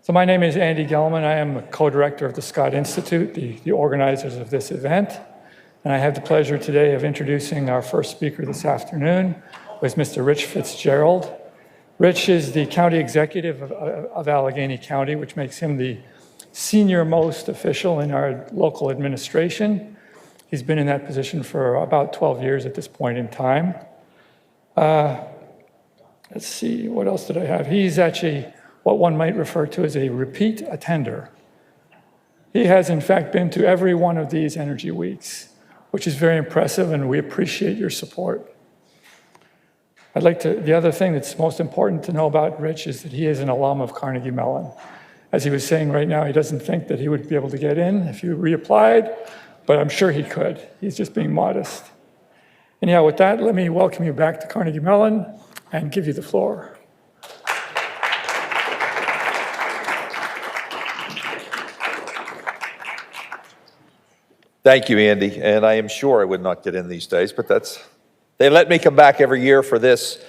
So my name is Andy Gelman. I am a co-director of the Scott Institute, the organizers of this event. And I have the pleasure today of introducing our first speaker this afternoon, who is Mr. Rich Fitzgerald. Rich is the county executive of Allegheny County, which makes him the senior most official in our local administration. He's been in that position for about 12 years at this point in time. Let's see, what else did I have? He's actually what one might refer to as a repeat attender. He has, in fact, been to every one of these Energy Weeks, which is very impressive, and we appreciate your support. The other thing that's most important to know about Rich is that he is an alum of Carnegie Mellon. As he was saying right now, he doesn't think that he would be able to get in if he reapplied, but I'm sure he could. He's just being modest. Anyhow, with that, let me welcome you back to Carnegie Mellon and give you the floor. Thank you, Andy, and I am sure I would not get in these days, but they let me come back every year for this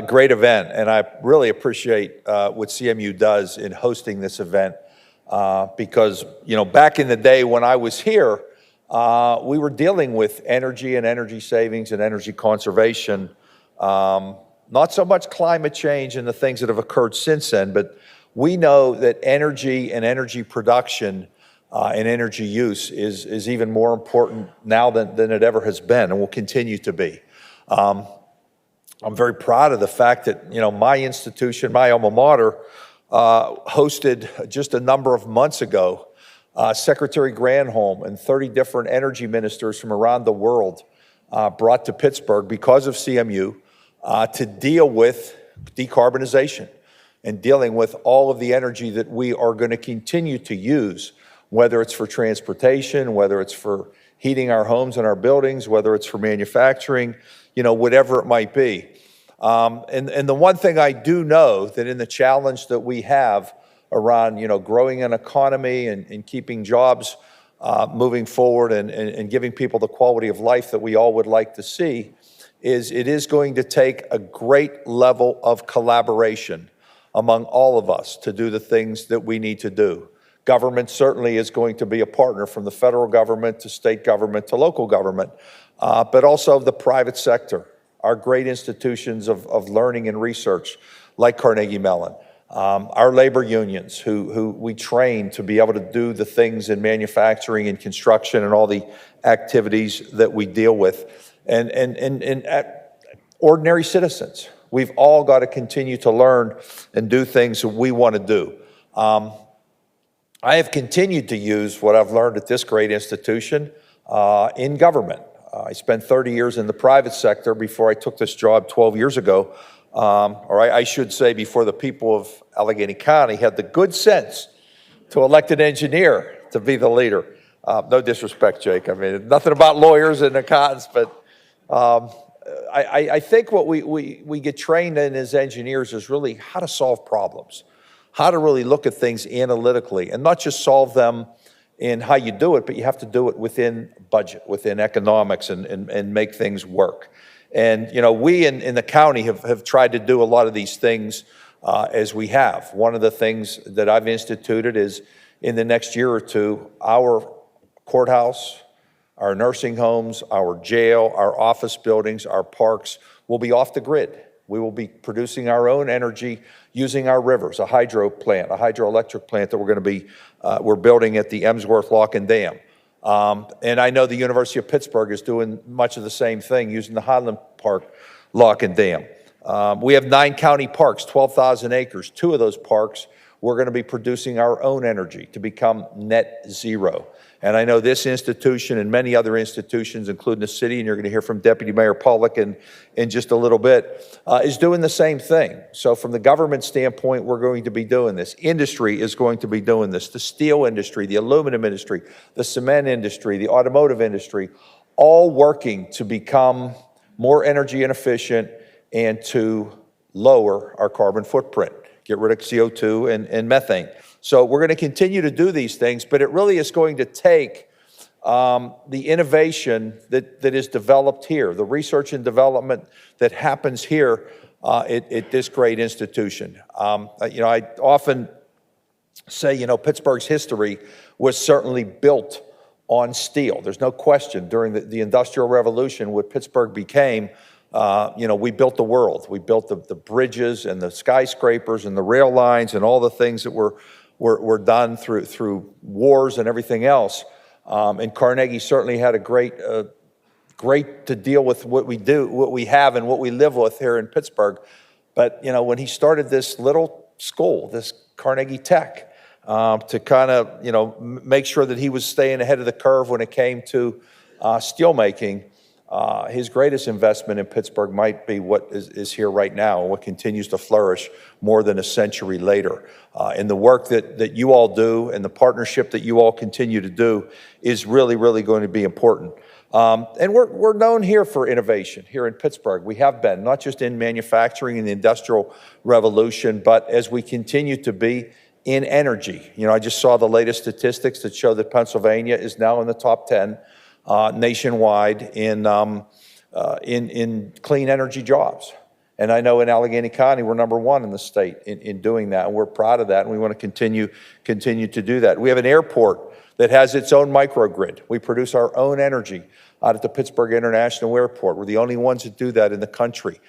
great event, and I really appreciate what CMU does in hosting this event because, back in the day when I was here, we were dealing with energy and energy savings and energy conservation, not so much climate change and the things that have occurred since then, but we know that energy and energy production and energy use is even more important now than it ever has been and will continue to be. I'm very proud of the fact that, my institution, my alma mater, hosted just a number of months ago, Secretary Granholm and 30 different energy ministers from around the world brought to Pittsburgh because of CMU to deal with decarbonization and dealing with all of the energy that we are going to continue to use, whether it's for transportation, whether it's for heating our homes and our buildings, whether it's for manufacturing, whatever it might be. And the one thing I do know that in the challenge that we have around, growing an economy and keeping jobs moving forward and giving people the quality of life that we all would like to see is it is going to take a great level of collaboration among all of us to do the things that we need to do. Government certainly is going to be a partner, from the federal government to state government to local government, but also the private sector, our great institutions of learning and research like Carnegie Mellon, our labor unions who we train to be able to do the things in manufacturing and construction and all the activities that we deal with, and ordinary citizens. We've all got to continue to learn and do things that we want to do. I have continued to use what I've learned at this great institution in government. I spent 30 years in the private sector before I took this job 12 years ago, or I should say before the people of Allegheny County had the good sense to elect an engineer to be the leader. No disrespect, Jake. I mean, nothing about lawyers and accountants, but I think what we get trained in as engineers is really how to solve problems, how to really look at things analytically and not just solve them in how you do it, but you have to do it within budget, within economics, and make things work. And, we in the county have tried to do a lot of these things as we have. One of the things that I've instituted is in the next year or two, our courthouse, our nursing homes, our jail, our office buildings, our parks will be off the grid. We will be producing our own energy using our rivers, a hydro plant, a hydroelectric plant that we're building at the Emsworth Lock and Dam. And I know the University of Pittsburgh is doing much of the same thing using the Highland Park Lock and Dam. We have 9 county parks, 12,000 acres. 2 of those parks, we're going to be producing our own energy to become net zero. And I know this institution and many other institutions, including the city, and you're going to hear from Deputy Mayor Pawlak in just a little bit, is doing the same thing. So from the government standpoint, we're going to be doing this. Industry is going to be doing this. The steel industry, the aluminum industry, the cement industry, the automotive industry, all working to become more energy efficient and to lower our carbon footprint, get rid of CO2 and methane. So we're going to continue to do these things, but it really is going to take the innovation that is developed here, the research and development that happens here at this great institution. I often say, you know, Pittsburgh's history was certainly built on steel. There's no question during the Industrial Revolution, what Pittsburgh became, you know, we built the world. We built the bridges and the skyscrapers and the rail lines and all the things that were done through wars and everything else. And Carnegie certainly had a great to deal with what we do, what we have, and what we live with here in Pittsburgh. But, you know, when he started this little school, this Carnegie Tech, to kind of, you know, make sure that he was staying ahead of the curve when it came to steelmaking, his greatest investment in Pittsburgh might be what is here right now and what continues to flourish more than a century later. And the work that you all do and the partnership that you all continue to do is really, really going to be important. And we're known here for innovation here in Pittsburgh. We have been, not just in manufacturing and the Industrial Revolution, but as we continue to be in energy. You know, I just saw the latest statistics that show that Pennsylvania is now in the top 10 nationwide in clean energy jobs. And I know in Allegheny County, we're #1 in the state in doing that, and we're proud of that, and we want to continue to do that. We have an airport that has its own microgrid. We produce our own energy out at the Pittsburgh International Airport. We're the only ones that do that in the country,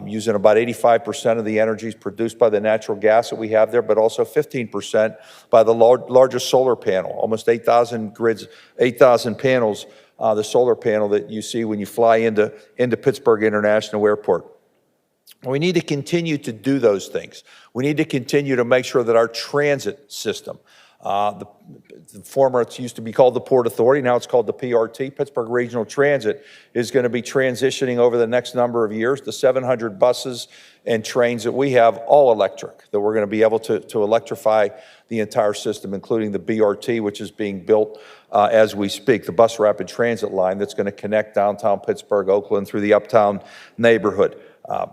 using about 85% of the energy produced by the natural gas that we have there, but also 15% by the largest solar panel, almost 8,000 grids, 8,000 panels, the solar panel that you see when you fly into Pittsburgh International Airport. We need to continue to do those things. We need to continue to make sure that our transit system, the former, it used to be called the Port Authority, now it's called the PRT, Pittsburgh Regional Transit, is going to be transitioning over the next number of years. The 700 buses and trains that we have, all electric, that we're going to be able to electrify the entire system, including the BRT, which is being built as we speak, the bus rapid transit line that's going to connect downtown Pittsburgh, Oakland, through the uptown neighborhood.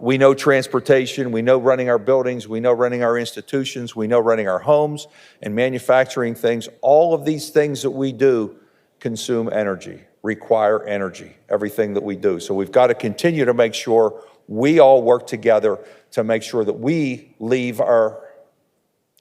We know transportation, we know running our buildings, we know running our institutions, we know running our homes and manufacturing things. All of these things that we do consume energy, require energy, everything that we do. So we've got to continue to make sure we all work together to make sure that we leave our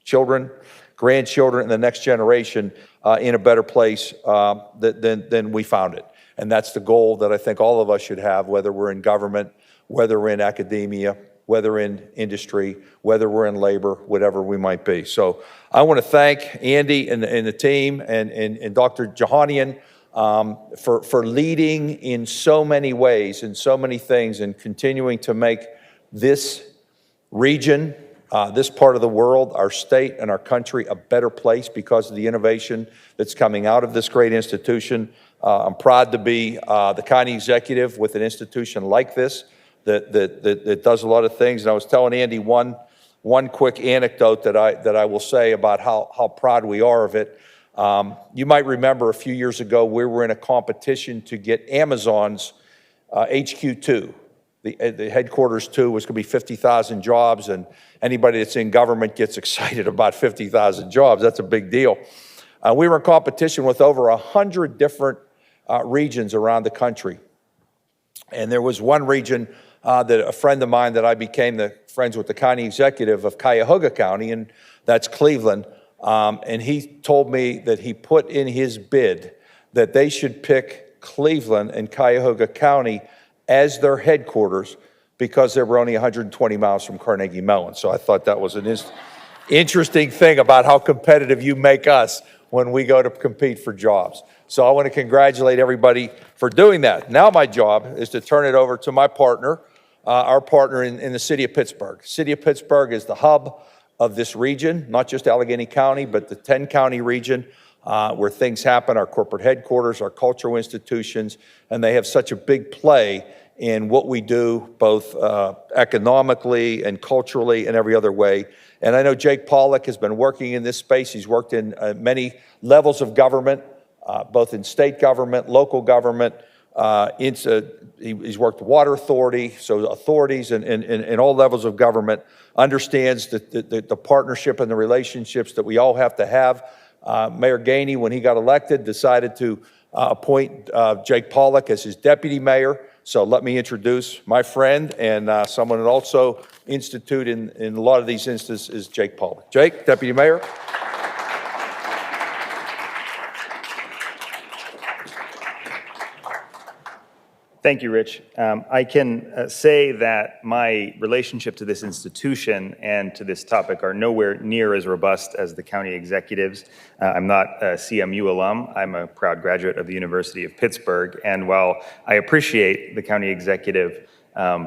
children, grandchildren, and the next generation in a better place than we found it. And that's the goal that I think all of us should have, whether we're in government, whether we're in academia, whether in industry, whether we're in labor, whatever we might be. So I want to thank Andy and the team and Dr. Jahanian for leading in so many ways, in so many things, and continuing to make this region, this part of the world, our state and our country a better place because of the innovation that's coming out of this great institution. I'm proud to be the county executive with an institution like this that does a lot of things. And I was telling Andy one quick anecdote that I will say about how proud we are of it. You might remember a few years ago, we were in a competition to get Amazon's HQ2. The headquarters 2 was going to be 50,000 jobs, and anybody that's in government gets excited about 50,000 jobs. That's a big deal. We were in competition with over 100 different regions around the country. And there was one region that a friend of mine that I became friends with the county executive of Cuyahoga County, and that's Cleveland. And he told me that he put in his bid that they should pick Cleveland and Cuyahoga County as their headquarters because they were only 120 miles from Carnegie Mellon. So I thought that was an interesting thing about how competitive you make us when we go to compete for jobs. So I want to congratulate everybody for doing that. Now my job is to turn it over to my partner, our partner in the city of Pittsburgh. City of Pittsburgh is the hub of this region, not just Allegheny County, but the 10-county region where things happen, our corporate headquarters, our cultural institutions, and they have such a big play in what we do, both economically and culturally and every other way. And I know Jake Pawlak has been working in this space. He's worked in many levels of government, both in state government, local government. He's worked water authority, so authorities and all levels of government, understands the partnership and the relationships that we all have to have. Mayor Gainey, when he got elected, decided to appoint Jake Pawlak as his deputy mayor. So let me introduce my friend and someone that also institute in a lot of these instances is Jake Pawlak. Jake, deputy mayor. Thank you, Rich. I can say that my relationship to this institution and to this topic are nowhere near as robust as the county executives. I'm not a CMU alum. I'm a proud graduate of the University of Pittsburgh. And while I appreciate the county executive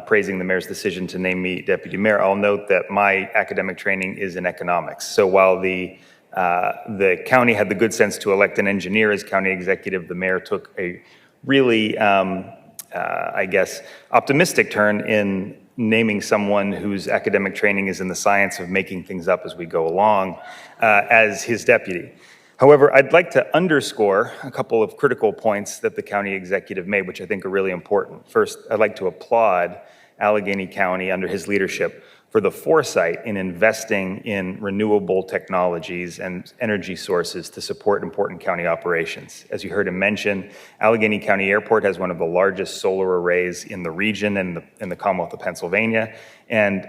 praising the mayor's decision to name me deputy mayor, I'll note that my academic training is in economics. So while the county had the good sense to elect an engineer as county executive, the mayor took a really I guess, optimistic turn in naming someone whose academic training is in the science of making things up as we go along as his deputy. However, I'd like to underscore a couple of critical points that the county executive made, which I think are really important. First, I'd like to applaud Allegheny County under his leadership for the foresight in investing in renewable technologies and energy sources to support important county operations. As you heard him mention, Allegheny County Airport has one of the largest solar arrays in the region and in the Commonwealth of Pennsylvania, and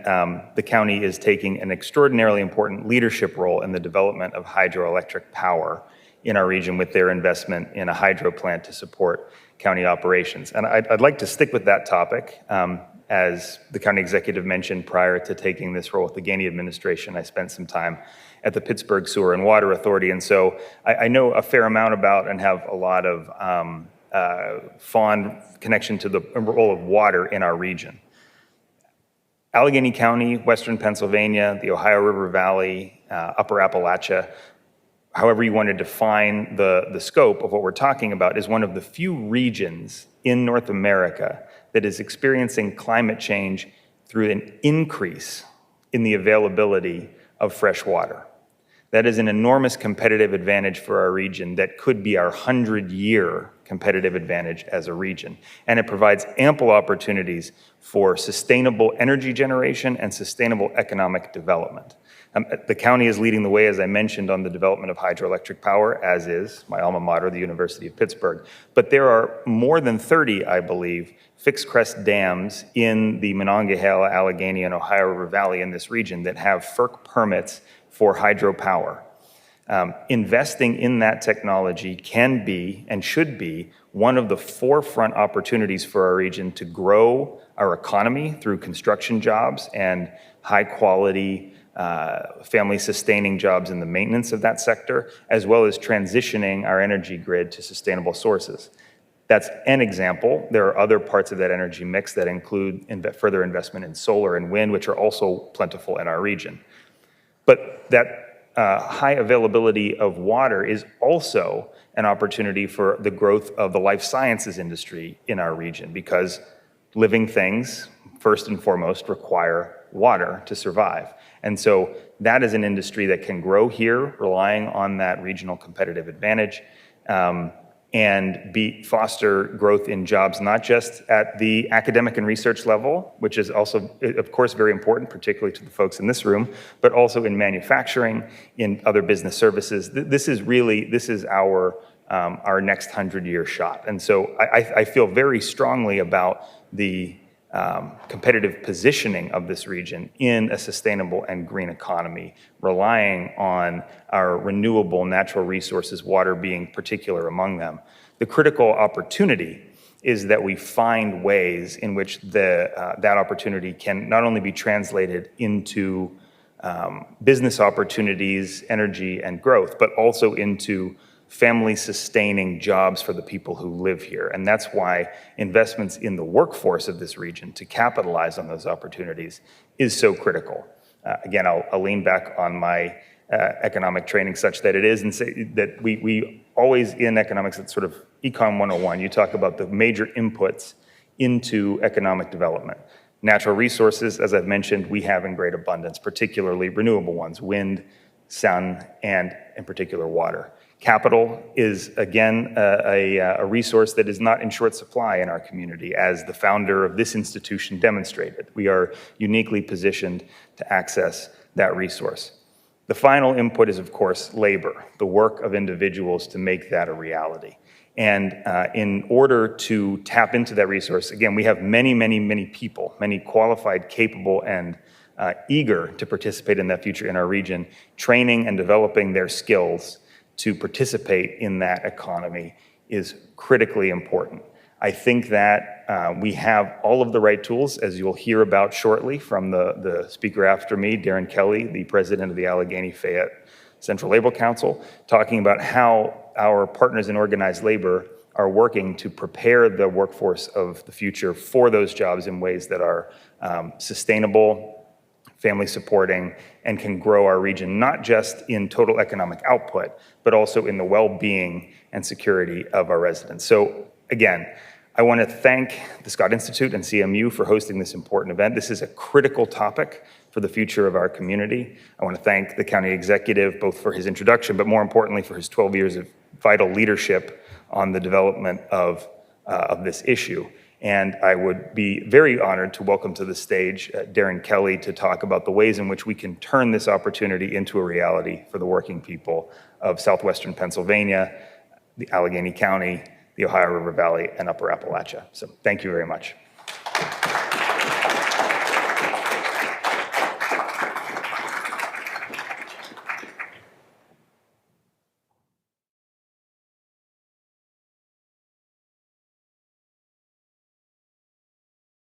the county is taking an extraordinarily important leadership role in the development of hydroelectric power in our region with their investment in a hydro plant to support county operations. And I'd like to stick with that topic. As the county executive mentioned, prior to taking this role with the Gainey administration, I spent some time at the Pittsburgh Sewer and Water Authority. And so I know a fair amount about and have a lot of fond connection to the role of water in our region. Allegheny County, Western Pennsylvania, the Ohio River Valley, Upper Appalachia, however you want to define the scope of what we're talking about, is one of the few regions in North America that is experiencing climate change through an increase in the availability of fresh water. That is an enormous competitive advantage for our region that could be our 100-year competitive advantage as a region. And it provides ample opportunities for sustainable energy generation and sustainable economic development. The county is leading the way, as I mentioned, on the development of hydroelectric power, as is my alma mater, the University of Pittsburgh. But there are more than 30, I believe, fixed crest dams in the Monongahela, Allegheny, and Ohio River Valley in this region that have FERC permits for hydropower. Investing in that technology can be and should be one of the forefront opportunities for our region to grow our economy through construction jobs and high quality family-sustaining jobs in the maintenance of that sector, as well as transitioning our energy grid to sustainable sources. That's an example. There are other parts of that energy mix that include further investment in solar and wind, which are also plentiful in our region. But that high availability of water is also an opportunity for the growth of the life sciences industry in our region, because living things, first and foremost, require water to survive. And so that is an industry that can grow here, relying on that regional competitive advantage, and foster growth in jobs, not just at the academic and research level, which is also, of course, very important, particularly to the folks in this room, but also in manufacturing, in other business services. This is our next 100-year shot. And so I feel very strongly about the competitive positioning of this region in a sustainable and green economy, relying on our renewable natural resources, water being particular among them. The critical opportunity is that we find ways in which that opportunity can not only be translated into business opportunities, energy, and growth, but also into family-sustaining jobs for the people who live here. And that's why investments in the workforce of this region to capitalize on those opportunities is so critical. Again, I'll lean back on my economic training such that it is, and say that we always, in economics, it's sort of Econ 101, you talk about the major inputs into economic development. Natural resources, as I've mentioned, we have in great abundance, particularly renewable ones, wind, sun, and in particular water. Capital is, again, a resource that is not in short supply in our community, as the founder of this institution demonstrated. We are uniquely positioned to access that resource. The final input is, of course, labor, the work of individuals to make that a reality. And in order to tap into that resource, again, we have many, many, many people, many qualified, capable, and eager to participate in that future in our region, training and developing their skills to participate in that economy is critically important. I think that we have all of the right tools, as you'll hear about shortly from the speaker after me, Darren Kelly, the president of the Allegheny Fayette Central Labor Council, talking about how our partners in organized labor are working to prepare the workforce of the future for those jobs in ways that are sustainable, family supporting, and can grow our region, not just in total economic output, but also in the well-being and security of our residents. So again, I want to thank the Scott Institute and CMU for hosting this important event. This is a critical topic for the future of our community. I want to thank the county executive, both for his introduction, but more importantly for his 12 years of vital leadership on the development of this issue. And I would be very honored to welcome to the stage Darren Kelly to talk about the ways in which we can turn this opportunity into a reality for the working people of southwestern Pennsylvania, the Allegheny County, the Ohio River Valley, and Upper Appalachia. So thank you very much.